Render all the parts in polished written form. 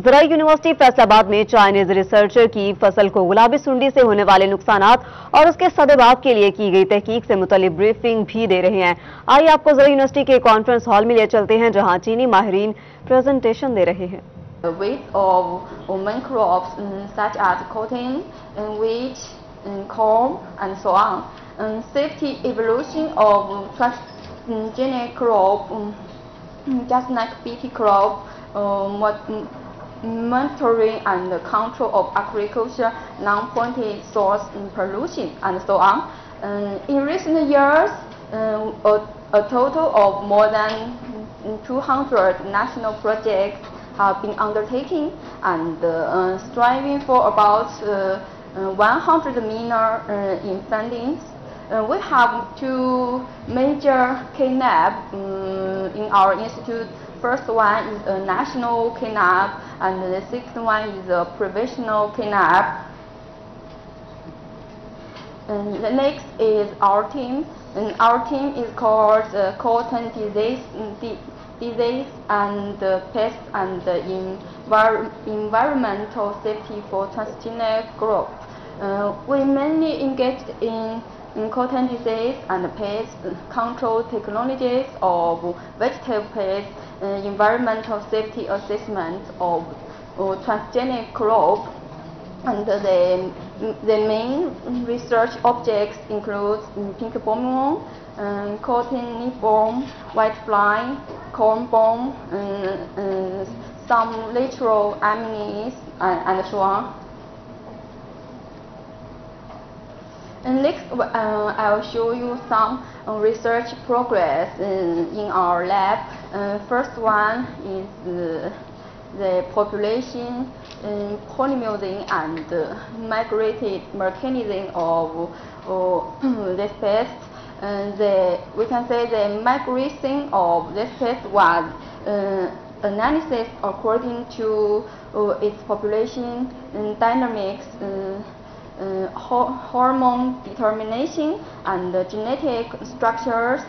زرعی یونیورسٹی فیصل میں Chinese researcher کی فصل کو گلابی سنڈی سے ہونے والے نقصانات اور اس کے سدباب کے لیے کی گئی تحقیق سے متعلق بریفنگ بھی دے رہے ہیں۔ آئیے آپ کو زرعی یونیورسٹی کے کانفرنس ہال میں لے چلتے ہیں جہاں چینی ماہرین پریزنٹیشن دے رہے ہیں۔ The weight of main crops such as cotton, wheat, corn, and so on. Safety evolution of transgenic crop, just like BT crop, monitoring and control of agriculture, non-pointed source pollution, and so on. In recent years, a total of more than 200 national projects have been undertaken and striving for about 100 million in funding. We have two major KNAB in our institute. First one is a national KNAB and the second one is a provisional KNAB. And the next is our team. And our team is called Cotton Disease and Pest and Environmental Safety for Transgenic Crop. We mainly engaged in cotton disease and pest control technologies of vegetable pest, environmental safety assessment of transgenic crop. And the main research objects include pink bollworm, cotton knitworm, whitefly, cornworm, some lateral amines, and so on. And next, I will show you some research progress in our lab. First one is the population polymorphism and migrated mechanism of this pest. We can say the migration of this pest was analysis according to its population dynamics, hormone determination, and genetic structures.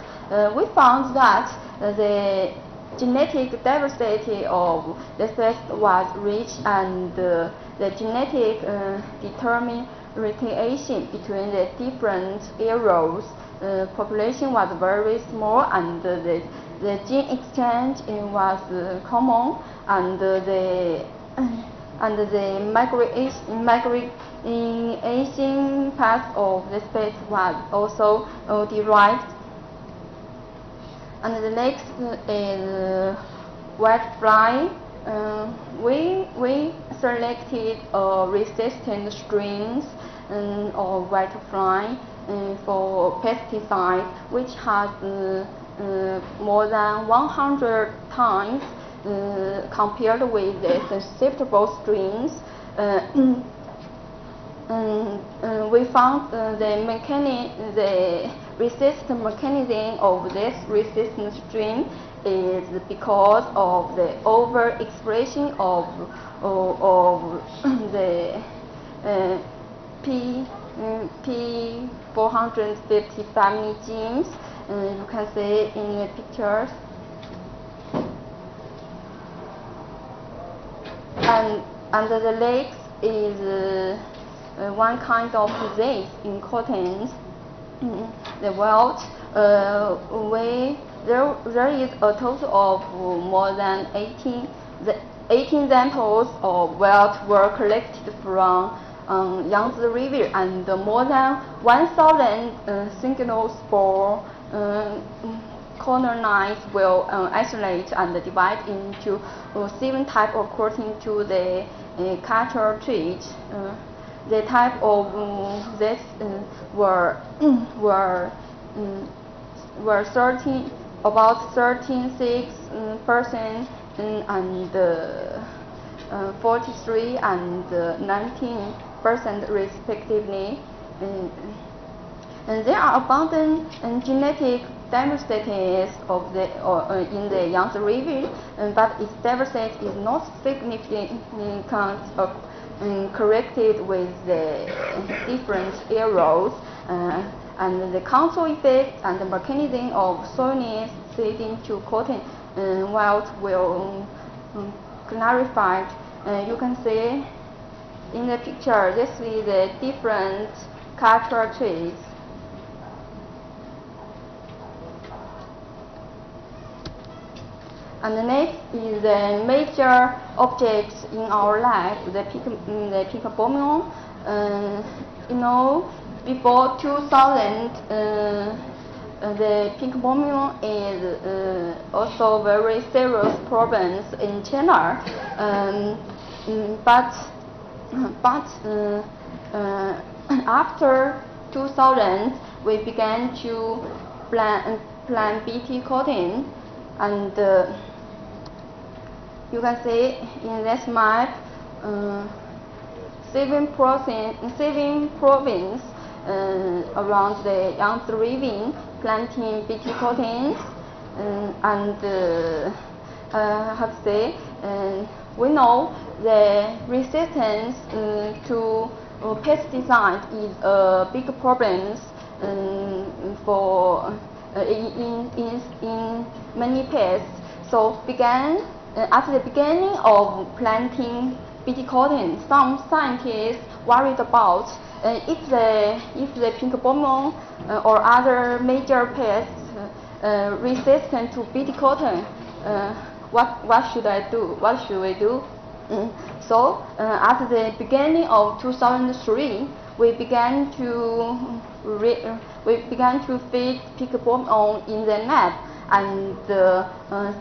We found that the genetic diversity of this pest was rich, and the genetic determination between the different areas population was very small, and the gene exchange was common, and the migration path of this pest was also derived. And the next is whitefly. We selected resistant strains of whitefly for pesticide, which has more than 100 times compared with the susceptible strains. We found the resistant mechanism of this resistant strain is because of the overexpression of the P450 family genes. You can see in the pictures. And under the legs is one kind of disease in cottons. The wilt, there is a total of more than 18 samples of wilt were collected from Yangtze River, and more than 1,000 single spore colonies will isolate and divide into 7 types according to the culture trait. The type of this were about 13.6% and 43 and 19% respectively. And there are abundant genetic diversities of in the Yangtze River, but its diversity is not significant corrected with the different areas, and the control effect and the mechanism of soilness seeding to cotton wilt will clarified you can see in the picture, this is the different cultural traits. And the next is the major objects in our life, the pink bombing. You know, before 2000, the pink bombing is also very serious problems in China. But after 2000, we began to plant BT cotton, and you can see in this map, 7 provinces around the Yangtze River planting BT cottons, and have to say, we know the resistance to pesticides is a big problem for in many pests. So at the beginning of planting BT cotton, some scientists worried about if the pink bombing or other major pests resistant to BT cotton, what should I do? What should we do? So at the beginning of 2003, we began to feed pink bombing in the lab, and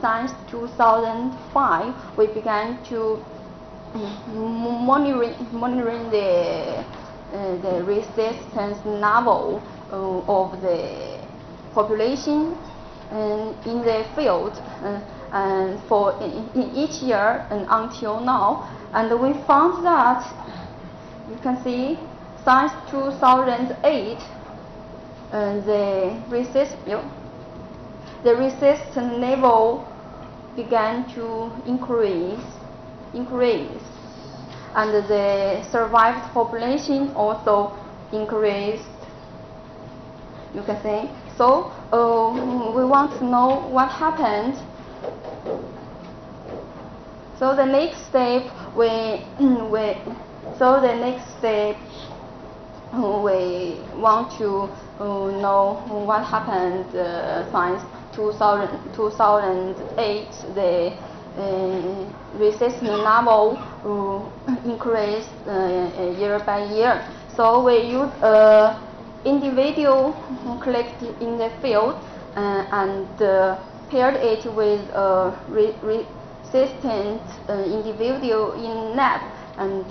since 2005, we began to monitoring the resistance level of the population in the field, and for in each year and until now, and we found that, you can see, since 2008, the resistance level began to increase, and the survived population also increased. You can see. So we want to know what happened. So the next step we want to know what happened since 2008. The resistance level increased year by year. So we use individual collected in the field and paired it with a resistant individual in lab, and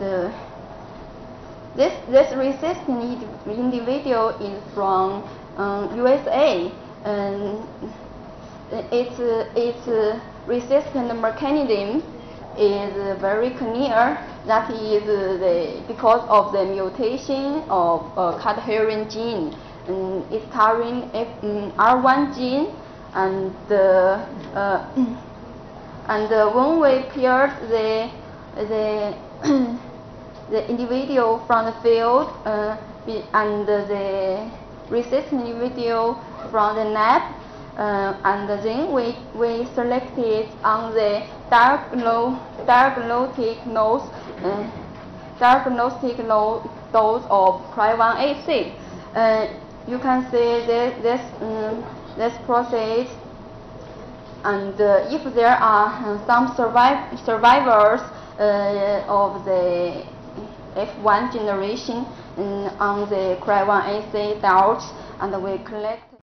this resistant individual is from USA, and its resistant mechanism is very clear. That is because of the mutation of cadherin gene. It's carrying R1 gene, and when we paired the individual from the field and the resistant individual from the lab, and then we selected on the diagnostic dose of Cry186. You can see this process, and if there are some survivors of the F1 generation on the Cry186 adults, and we collect